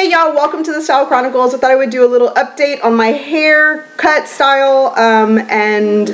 Hey y'all, welcome to the Style Chronicles. I thought I would do a little update on my hair cut style and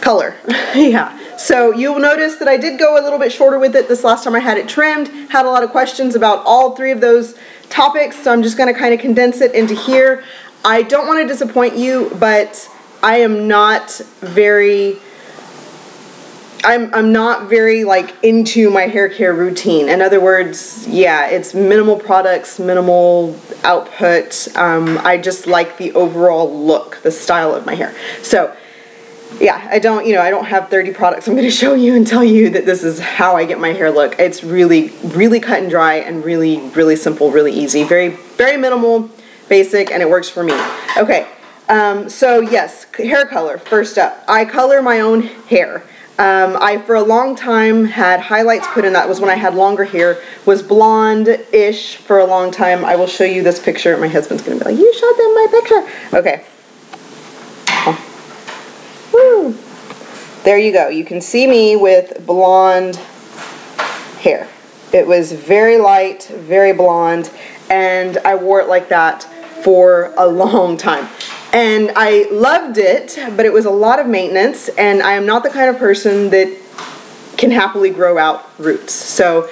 color. Yeah, so you'll notice that I did go a little bit shorter with it this last time I had it trimmed. Had a lot of questions about all three of those topics, so I'm just going to kind of condense it into here. I don't want to disappoint you, but I am not very... I'm not very like into my hair care routine. In other words, yeah, it's minimal products, minimal output. I just like the overall look, the style of my hair. So yeah, I don't have 30 products I'm going to show you and tell you that this is how I get my hair look. It's really, really cut and dry and really, really simple, really easy. Very, very minimal, basic, and it works for me. Okay, so yes, hair color. First up, I color my own hair. I, for a long time, had highlights put in. That was when I had longer hair. Was blonde-ish for a long time. I will show you this picture. My husband's going to be like, you showed them my picture. Okay. Oh. Woo. There you go. You can see me with blonde hair. It was very light, very blonde, and I wore it like that for a long time. And I loved it, but it was a lot of maintenance, and I am not the kind of person that can happily grow out roots. So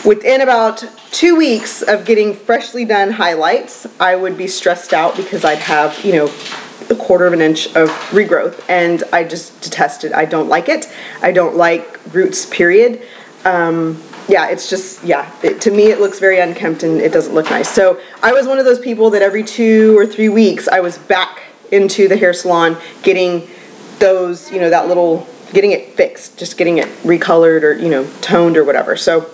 within about 2 weeks of getting freshly done highlights, I would be stressed out because I'd have, you know, a 1/4 of an inch of regrowth, and I just detest it. I don't like it. I don't like roots, period. Yeah, it's just, yeah, to me it looks very unkempt and it doesn't look nice. So I was one of those people that every 2 or 3 weeks I was back into the hair salon getting those, you know, that little, getting it fixed, just getting it recolored or, you know, toned or whatever. So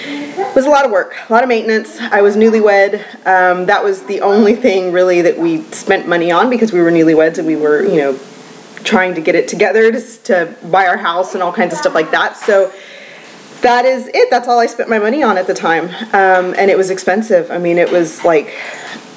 it was a lot of work, a lot of maintenance. I was newlywed. That was the only thing really that we spent money on because we were newlyweds and we were, you know, trying to get it together to buy our house and all kinds of stuff like that. So that is it. That's all I spent my money on at the time. And it was expensive. I mean, it was like,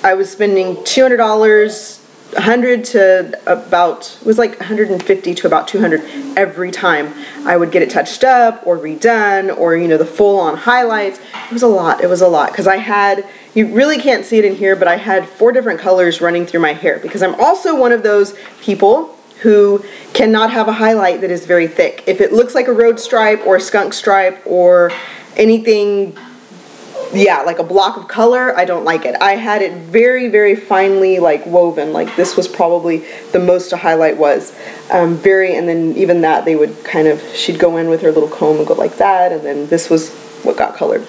I was spending $200, 100 to about, it was like 150 to about 200 every time I would get it touched up or redone or, you know, the full-on highlights. It was a lot. It was a lot because I had, you really can't see it in here, but I had 4 different colors running through my hair because I'm also one of those people who cannot have a highlight that is very thick. If it looks like a road stripe or a skunk stripe or anything, yeah, like a block of color, I don't like it. I had it very, very finely like woven. Like this was probably the most a highlight was. And then even that they would kind of, she'd go in with her little comb and go like that, and then this was what got colored.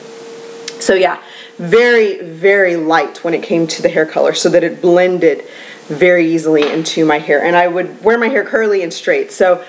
So yeah, very, very light when it came to the hair color so that it blended very easily into my hair, and I would wear my hair curly and straight. So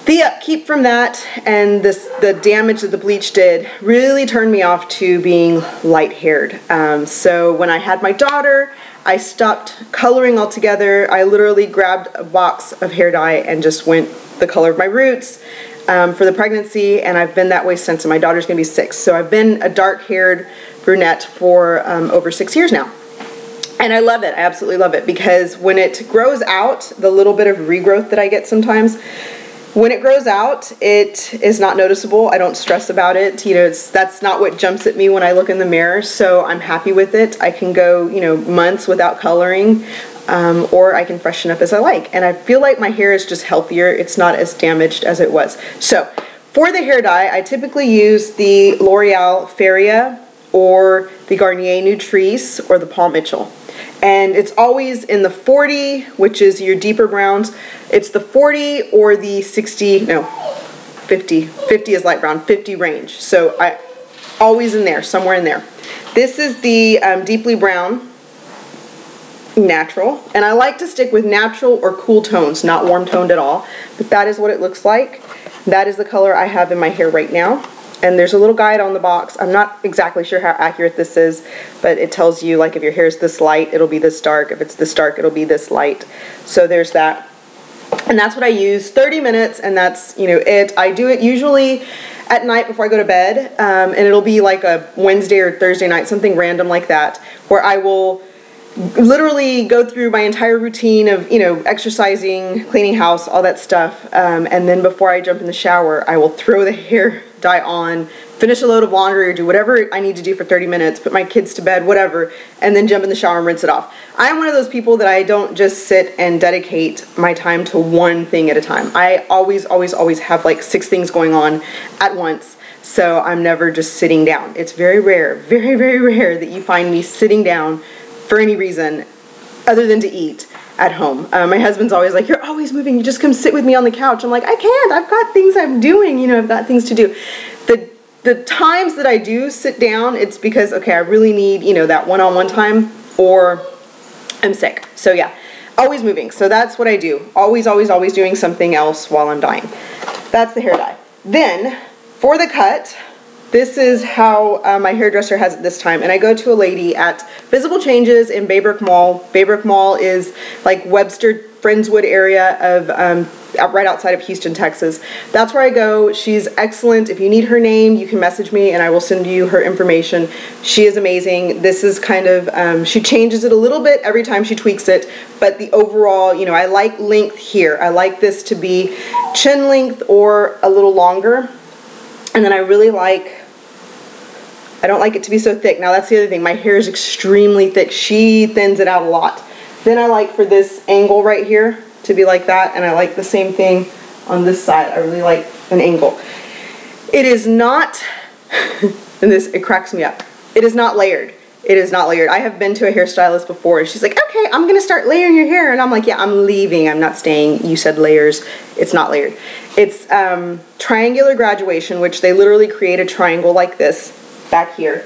the upkeep from that and the damage that the bleach did really turned me off to being light-haired. So when I had my daughter, I stopped coloring altogether. I literally grabbed a box of hair dye and just went the color of my roots for the pregnancy, and I've been that way since. And my daughter's gonna be 6, so I've been a dark-haired brunette for over 6 years now. And I love it. I absolutely love it because when it grows out, the little bit of regrowth that I get sometimes, when it grows out, it is not noticeable. I don't stress about it. You know, that's not what jumps at me when I look in the mirror. So I'm happy with it. I can go, you know, months without coloring, or I can freshen up as I like. And I feel like my hair is just healthier. It's not as damaged as it was. So for the hair dye, I typically use the L'Oreal Feria or the Garnier Nutrice or the Paul Mitchell. And it's always in the 40, which is your deeper browns. It's the 40 or the 60, no, 50. 50 is light brown, 50 range. So I always in there, somewhere in there. This is the deeply brown natural. And I like to stick with natural or cool tones, not warm toned at all. But that is what it looks like. That is the color I have in my hair right now. And there's a little guide on the box. I'm not exactly sure how accurate this is, but it tells you like if your hair is this light, it'll be this dark. If it's this dark, it'll be this light. So there's that. And that's what I use, 30 minutes, and that's, you know, it. I do it usually at night before I go to bed, and it'll be like a Wednesday or Thursday night, something random like that, where I will literally go through my entire routine of, you know, exercising, cleaning house, all that stuff, and then before I jump in the shower, I will throw the hair dye on, finish a load of laundry or do whatever I need to do for 30 minutes, put my kids to bed, whatever, and then jump in the shower and rinse it off. I'm one of those people that I don't just sit and dedicate my time to one thing at a time. I always have like 6 things going on at once, so I'm never just sitting down. It's very rare, very rare that you find me sitting down for any reason other than to eat at home. My husband's always like, you're always moving, you just come sit with me on the couch. I'm like, I can't, I've got things I'm doing, you know, I've got things to do. The times that I do sit down, it's because, okay, I really need, you know, that one-on-one time, or I'm sick. So yeah, always moving. So that's what I do. Always doing something else while I'm dyeing. That's the hair dye. Then, for the cut, this is how my hairdresser has it this time. And I go to a lady at Visible Changes in Baybrook Mall. Baybrook Mall is like Webster, Friendswood area of right outside of Houston, Texas. That's where I go. She's excellent. If you need her name, you can message me and I will send you her information. She is amazing. This is kind of, she changes it a little bit every time she tweaks it, but the overall, you know, I like length here. I like this to be chin length or a little longer. And then I really like, I don't like it to be so thick. Now that's the other thing. My hair is extremely thick. She thins it out a lot. Then I like for this angle right here to be like that, and I like the same thing on this side. I really like an angle. It is not, and this, it cracks me up. It is not layered. It is not layered. I have been to a hairstylist before and she's like, okay, I'm gonna start layering your hair. And I'm like, yeah, I'm leaving, I'm not staying. You said layers. It's not layered. It's triangular graduation, which they literally create a triangle like this back here.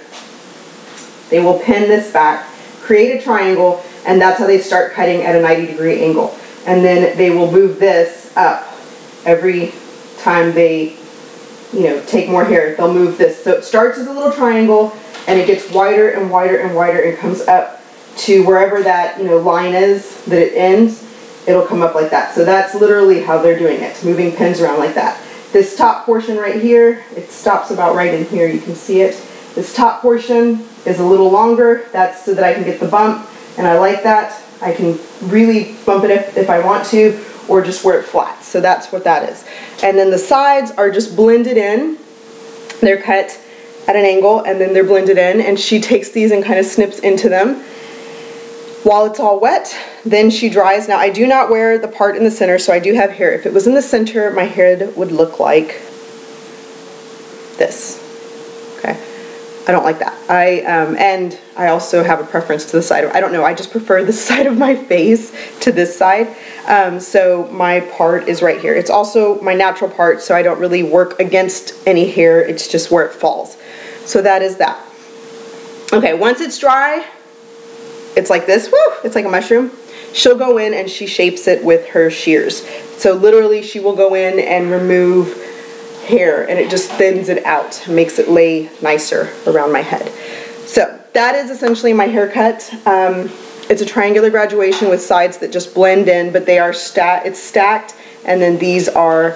They will pin this back, create a triangle, and that's how they start cutting at a 90-degree angle. And then they will move this up every time they, you know, take more hair. They'll move this. So it starts as a little triangle and it gets wider and wider and wider and comes up to wherever that, you know, line is that it ends. It'll come up like that. So that's literally how they're doing it, moving pins around like that. This top portion right here, it stops about right in here. You can see it. This top portion is a little longer. That's so that I can get the bump, and I like that. I can really bump it if I want to, or just wear it flat. So that's what that is. And then the sides are just blended in. They're cut at an angle and then they're blended in, and she takes these and kind of snips into them while it's all wet. Then she dries. Now I do not wear the part in the center, so I do have hair. If it was in the center, my head would look like this. Okay, I don't like that. And I also have a preference to the side. I don't know, I just prefer this side of my face to this side. So my part is right here. It's also my natural part, so I don't really work against any hair. It's just where it falls. So that is that. Okay, once it's dry, it's like this. Woo! It's like a mushroom. She'll go in and she shapes it with her shears. So literally she will go in and remove hair, and it just thins it out, makes it lay nicer around my head. So that is essentially my haircut. It's a triangular graduation with sides that just blend in, but they are it's stacked, and then these are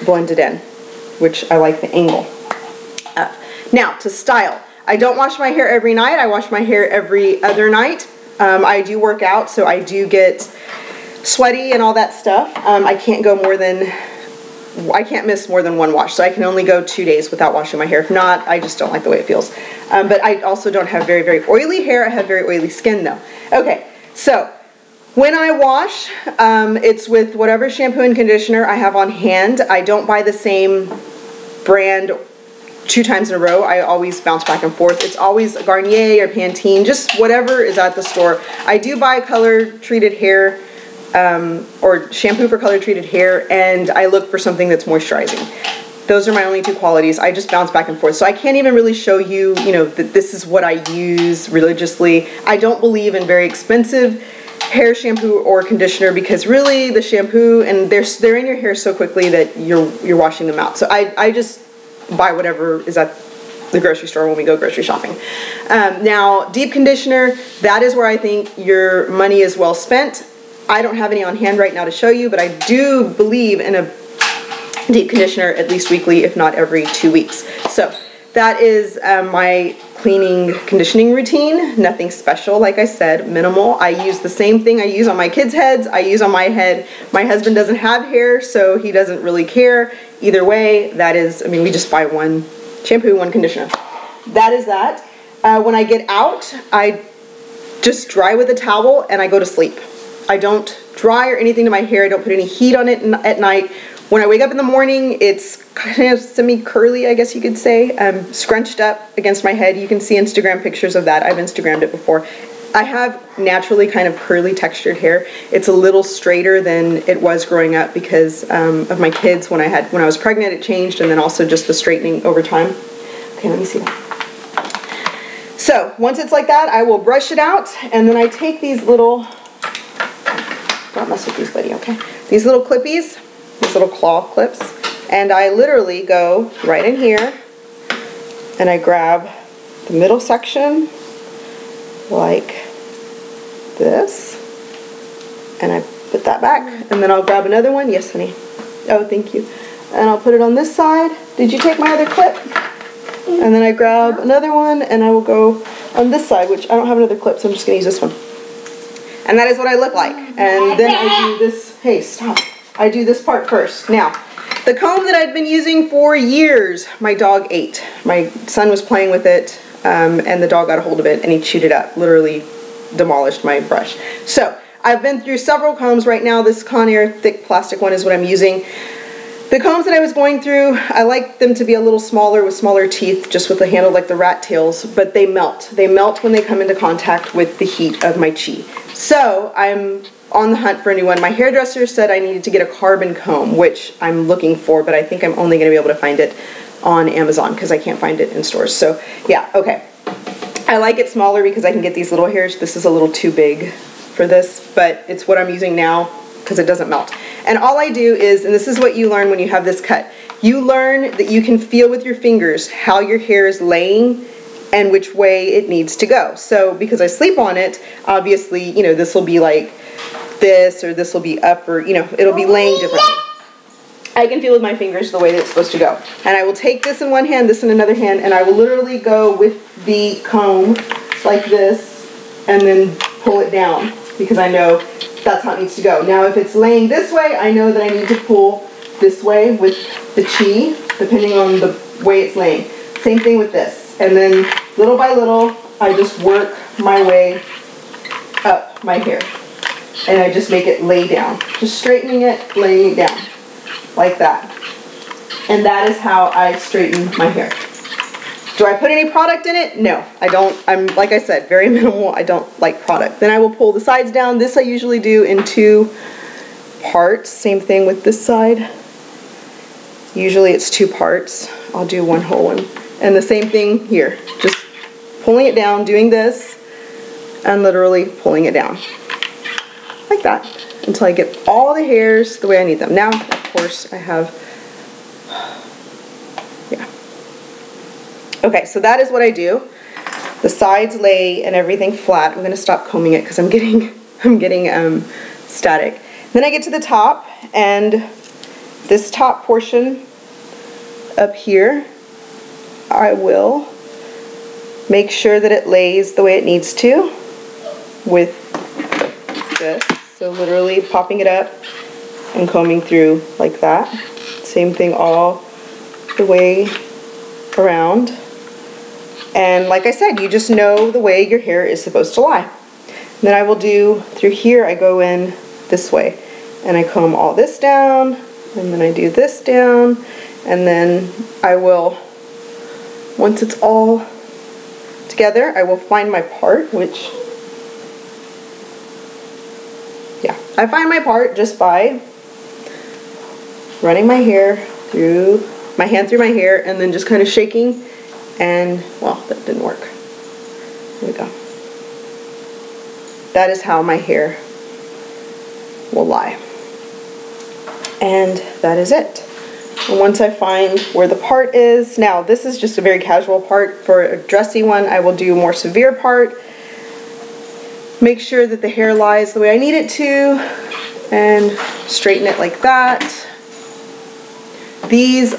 blended in, which I like the angle of. Now to style. I don't wash my hair every night. I wash my hair every other night. I do work out, so I do get sweaty and all that stuff. I can't miss more than one wash, so I can only go 2 days without washing my hair. If not, I just don't like the way it feels. But I also don't have very oily hair. I have very oily skin though. Okay, so when I wash, it's with whatever shampoo and conditioner I have on hand. I don't buy the same brand 2 times in a row. I always bounce back and forth. It's always Garnier or Pantene, just whatever is at the store. I do buy color treated hair, or shampoo for color treated hair, and I look for something that's moisturizing. Those are my only 2 qualities. I just bounce back and forth. So I can't even really show you, you know, that this is what I use religiously. I don't believe in very expensive hair shampoo or conditioner, because really the shampoo, and they're in your hair so quickly that you're washing them out. So I just buy whatever is at the grocery store when we go grocery shopping. Now, deep conditioner, that is where I think your money is well spent. I don't have any on hand right now to show you, but I do believe in a deep conditioner at least weekly, if not every 2 weeks. So that is my cleaning conditioning routine. Nothing special, like I said, minimal. I use the same thing I use on my kids' heads, I use on my head. My husband doesn't have hair, so he doesn't really care. Either way, that is, I mean, we just buy one shampoo, 1 conditioner. That is that. When I get out, I just dry with a towel and I go to sleep. I don't dry or anything to my hair. I don't put any heat on it at night. When I wake up in the morning, it's kind of semi-curly, I guess you could say, scrunched up against my head. You can see Instagram pictures of that. I've Instagrammed it before. I have naturally kind of curly textured hair. It's a little straighter than it was growing up because of my kids. When I was pregnant, it changed, and then also just the straightening over time. Okay, let me see that. So once it's like that, I will brush it out, and then I take these little, don't mess with these, buddy, okay? These little clippies, these little claw clips, and I literally go right in here and I grab the middle section like this, and I put that back, and then I'll grab another one. Yes, honey. Oh, thank you. And I'll put it on this side. Did you take my other clip? And then I grab another one, and I will go on this side, which I don't have another clip, so I'm just going to use this one. And that is what I look like. And then I do this, hey, stop. I do this part first. Now, the comb that I've been using for years, my dog ate. My son was playing with it, and the dog got a hold of it, and he chewed it up, literally demolished my brush. So, I've been through several combs. Right now, this Conair thick plastic one is what I'm using. The combs that I was going through, I like them to be a little smaller with smaller teeth, just with the handle like the rat tails, but they melt. They melt when they come into contact with the heat of my chi. So I'm on the hunt for a new one. My hairdresser said I needed to get a carbon comb, which I'm looking for, but I think I'm only going to be able to find it on Amazon because I can't find it in stores. So yeah, okay. I like it smaller because I can get these little hairs. This is a little too big for this, but it's what I'm using now because it doesn't melt. And all I do is, and this is what you learn when you have this cut, you learn that you can feel with your fingers how your hair is laying and which way it needs to go. So because I sleep on it, obviously, you know, this will be like this, or this will be up, or, you know, it'll be laying differently. I can feel with my fingers the way that it's supposed to go. And I will take this in one hand, this in another hand, and I will literally go with the comb like this and then pull it down because I know that's how it needs to go. Now if it's laying this way, I know that I need to pull this way with the chi, depending on the way it's laying. Same thing with this. And then little by little, I just work my way up my hair. And I just make it lay down. Just straightening it, laying it down. Like that. And that is how I straighten my hair. Do I put any product in it? No, I don't. I'm, like I said, very minimal. I don't like product. Then I will pull the sides down. This I usually do in 2 parts. Same thing with this side. Usually it's 2 parts. I'll do 1 whole one. And the same thing here. Just pulling it down, doing this, and literally pulling it down. Like that. Until I get all the hairs the way I need them. Now, of course, I have, yeah. Okay, so that is what I do. The sides lay and everything flat. I'm going to stop combing it because I'm getting static. Then I get to the top, and this top portion up here, I will make sure that it lays the way it needs to with this. So literally popping it up and combing through like that. Same thing all the way around. And like I said, you just know the way your hair is supposed to lie. And then I will do through here, I go in this way and I comb all this down, and then I do this down, and then I will, once it's all together, I will find my part, which, yeah, I find my part just by running my hair through, my hand through my hair, and then just kind of shaking, and, well, that didn't work. There we go. That is how my hair will lie. And that is it. And once I find where the part is, now this is just a very casual part. For a dressy one, I will do a more severe part. Make sure that the hair lies the way I need it to, and straighten it like that. This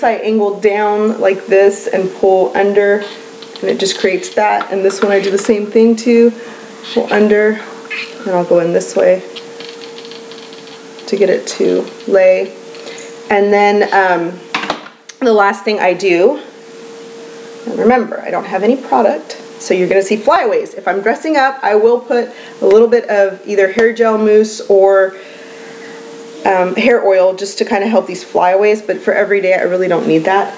I angle down like this and pull under, and it just creates that. And this one I do the same thing too. Pull under, and I'll go in this way to get it to lay. And then the last thing I do And remember, I don't have any product, so you're going to see flyaways. If I'm dressing up, I will put a little bit of either hair gel mousse or hair oil just to kind of help these flyaways, but for every day I really don't need that.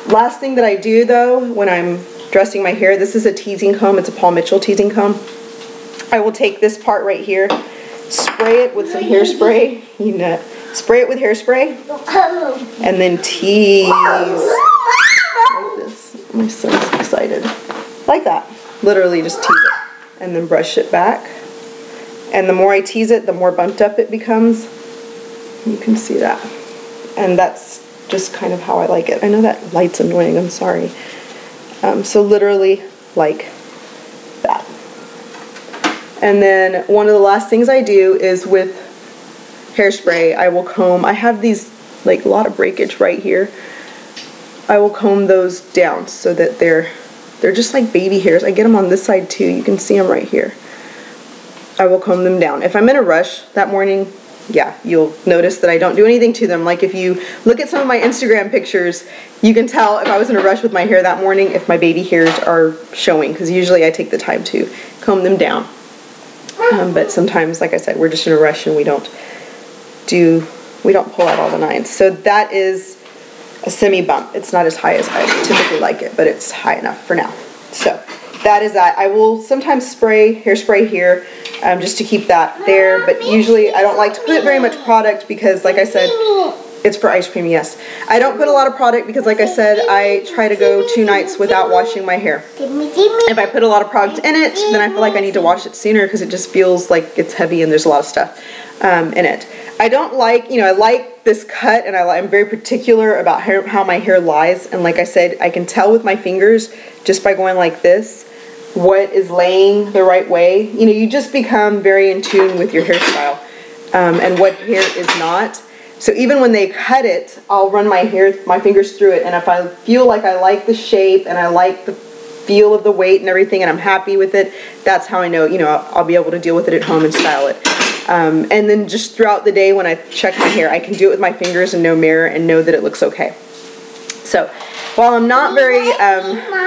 Last thing that I do though when I'm dressing my hair, this is a teasing comb, it's a Paul Mitchell teasing comb. I will take this part right here, spray it with some hairspray, you know, spray it with hairspray, and then tease like this. My son's excited. Like that. Literally just tease it and then brush it back. And the more I tease it, the more bumped up it becomes. You can see that. And that's just kind of how I like it. I know that light's annoying, I'm sorry. So literally like that. And then one of the last things I do is with hairspray, I will comb, I have these like a lot of breakage right here. I will comb those down so that they're just like baby hairs. I get them on this side too. You can see them right here. I will comb them down. If I'm in a rush that morning, yeah, you'll notice that I don't do anything to them. Like if you look at some of my Instagram pictures, you can tell if I was in a rush with my hair that morning if my baby hairs are showing, because usually I take the time to comb them down. But sometimes, like I said, we're just in a rush and we don't pull out all the nines. So that is a semi bump. It's not as high as I typically like it, but it's high enough for now. So that is that. I will sometimes spray hairspray here just to keep that there, but usually I don't like to put very much product because, like I said, it's for ice cream, yes. I don't put a lot of product because, like I said, I try to go 2 nights without washing my hair. If I put a lot of product in it, then I feel like I need to wash it sooner because it just feels like it's heavy and there's a lot of stuff in it. I don't like, you know, I like this cut and I'm very particular about how my hair lies. And like I said, I can tell with my fingers just by going like this what is laying the right way. You know, you just become very in tune with your hairstyle and what hair is not. So even when they cut it, I'll run my fingers through it, and if I feel like I like the shape and I like the feel of the weight and everything and I'm happy with it, that's how I know, you know, I'll be able to deal with it at home and style it. And then just throughout the day when I check my hair, I can do it with my fingers and no mirror and know that it looks okay. So while I'm not very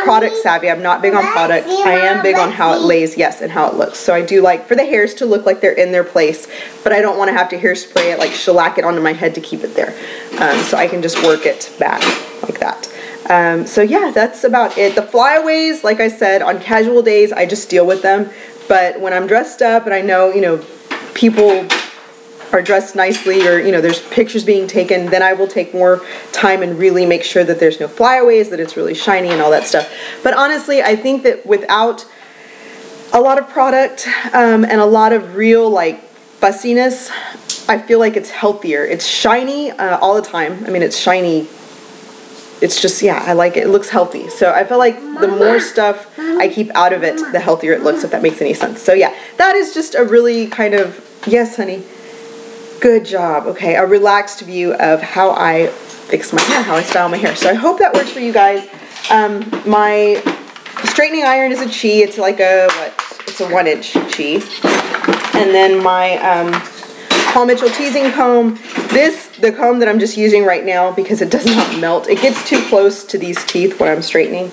product savvy, I'm not big on product, I am big on how it lays, yes, and how it looks. So I do like for the hairs to look like they're in their place, but I don't want to have to hairspray it, like shellac it onto my head to keep it there. So I can just work it back like that. So yeah, that's about it. The flyaways, like I said, on casual days, I just deal with them. But when I'm dressed up and I know, you know, people are dressed nicely or, you know, there's pictures being taken, then I will take more time and really make sure that there's no flyaways, that it's really shiny and all that stuff. But honestly, I think that without a lot of product and a lot of real like fussiness, I feel like it's healthier. It's shiny all the time. I mean, it's shiny. It's just, yeah, I like it. It looks healthy. So I feel like the more stuff I keep out of it, the healthier it looks, if that makes any sense. So yeah, that is just a really kind of, yes, honey. Good job. Okay, a relaxed view of how I fix my hair, how I style my hair. So I hope that works for you guys. My straightening iron is a Chi. It's like a, it's a 1-inch Chi. And then my Paul Mitchell teasing comb. The comb that I'm just using right now, because it does not melt. It gets too close to these teeth when I'm straightening.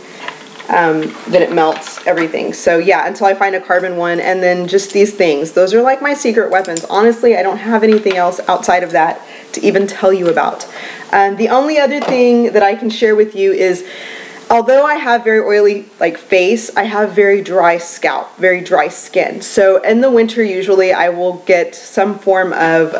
Then it melts everything. So yeah, until I find a carbon one, and then just these things. Those are like my secret weapons. Honestly, I don't have anything else outside of that to even tell you about. The only other thing that I can share with you is, although I have very oily like face, I have very dry scalp, very dry skin. So in the winter, usually I will get some form of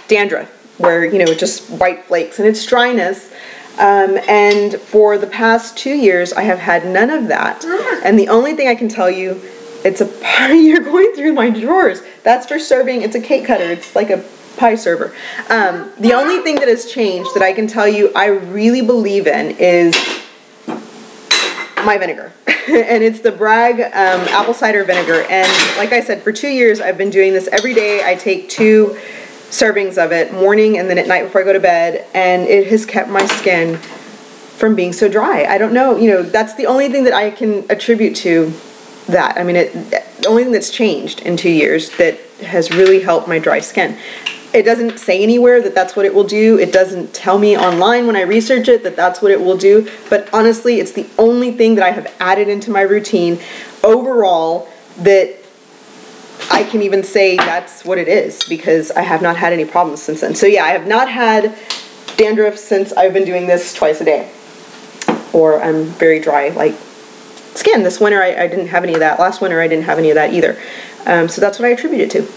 dandruff, where, you know, just white flakes, and it's dryness. And for the past 2 years, I have had none of that. And the only thing I can tell you, it's a pie. You're going through my drawers. That's for serving. It's a cake cutter. It's like a pie server. The only thing that has changed that I can tell you I really believe in is my vinegar. And it's the Bragg apple cider vinegar. And like I said, for 2 years, I've been doing this every day. I take 2 servings of it, morning and then at night before I go to bed, and it has kept my skin from being so dry. I don't know, you know, that's the only thing that I can attribute to that. I mean, the only thing that's changed in 2 years that has really helped my dry skin. It doesn't say anywhere that that's what it will do. It doesn't tell me online when I research it that that's what it will do. But honestly, it's the only thing that I have added into my routine overall that I can even say that's what it is, because I have not had any problems since then. So yeah, I have not had dandruff since I've been doing this twice a day. Or I'm very dry, like skin. This winter I didn't have any of that. Last winter I didn't have any of that either. So that's what I attribute it to.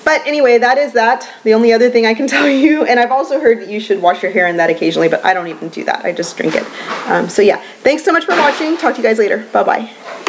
But anyway, that is that. The only other thing I can tell you, and I've also heard that you should wash your hair in that occasionally, but I don't even do that. I just drink it. So yeah, thanks so much for watching. Talk to you guys later. Bye-bye.